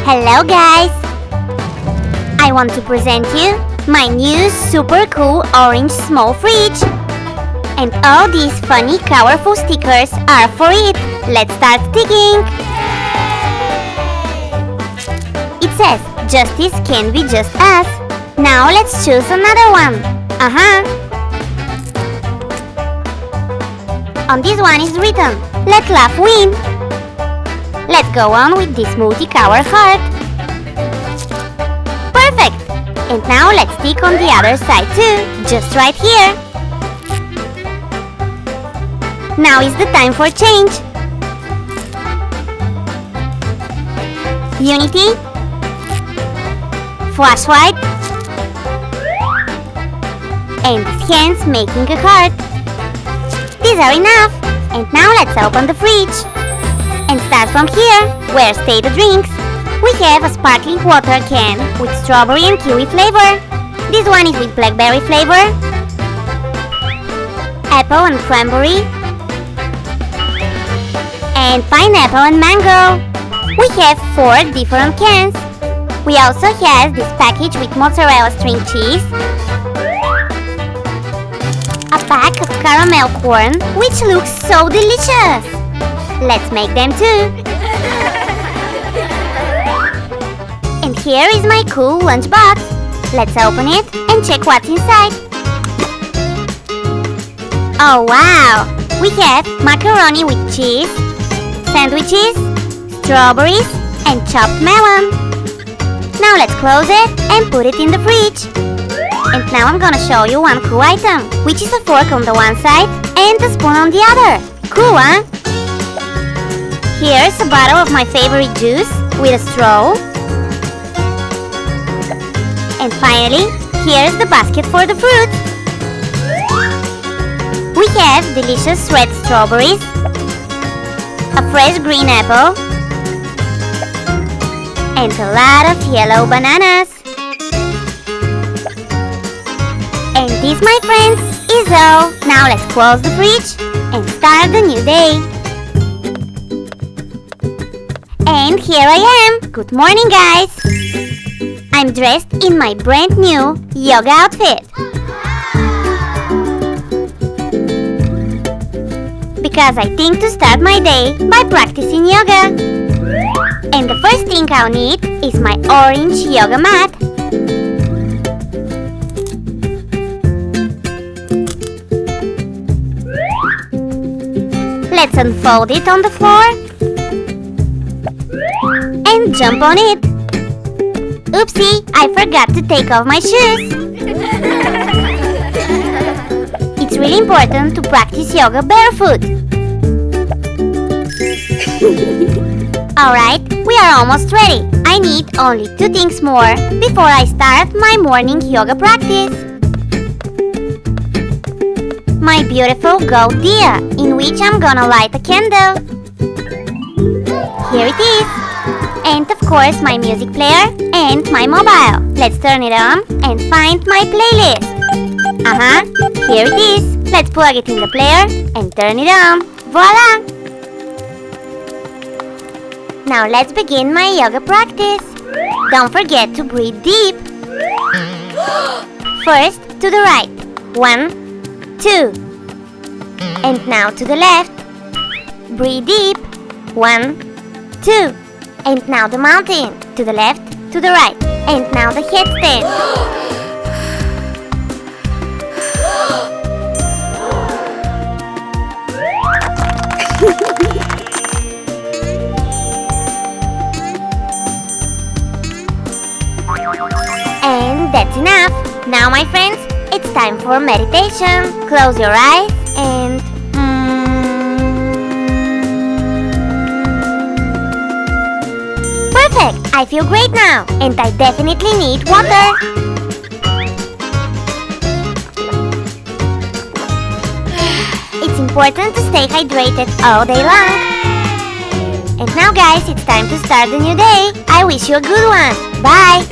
Hello guys! I want to present you my new super cool orange small fridge. And all these funny colorful stickers are for it. Let's start digging! It says, justice can be just us. Now let's choose another one. On this one is written, let love win. Let's go on with this multicolored heart. Perfect! And now let's stick on the other side too, just right here. Now is the time for change. Unity, flashlight, and these hands making a heart. These are enough. And now let's open the fridge. And start from here, where stay the drinks. We have a sparkling water can with strawberry and kiwi flavor. This one is with blackberry flavor, apple and cranberry, and pineapple and mango. We have 4 different cans. We also have this package with mozzarella string cheese, a pack of caramel corn, which looks so delicious. Let's make them too. And here is my cool lunchbox. Let's open it and check what's inside. Oh wow! We have macaroni with cheese, sandwiches, strawberries, and chopped melon. Now let's close it and put it in the fridge. And now I'm gonna show you one cool item, which is a fork on the one side and a spoon on the other. Cool, huh? Here's a bottle of my favorite juice with a straw. And finally, here's the basket for the fruit. We have delicious red strawberries, a fresh green apple, and a lot of yellow bananas. And this, my friends, is all. Now let's close the fridge and start the new day. And here I am! Good morning, guys! I'm dressed in my brand new yoga outfit. Because I think to start my day by practicing yoga. And the first thing I'll need is my orange yoga mat. Let's unfold it on the floor and jump on it. Oopsie, I forgot to take off my shoes. It's really important to practice yoga barefoot. Alright, we are almost ready. I need only 2 things more before I start my morning yoga practice. My beautiful gold diya, in which I'm gonna light a candle. Here it is. And of course my music player and my mobile. Let's turn it on and find my playlist. Here it is. Let's plug it in the player and turn it on. Voila! Now let's begin my yoga practice. Don't forget to breathe deep. First to the right. 1, 2. And now to the left. Breathe deep. 1, 2. And now the mountain. To the left, to the right. And now the headstand. And that's enough. Now, my friends, it's time for meditation. Close your eyes and perfect! I feel great now, and I definitely need water. It's important to stay hydrated all day long. And now, guys, it's time to start the new day. I wish you a good one. Bye!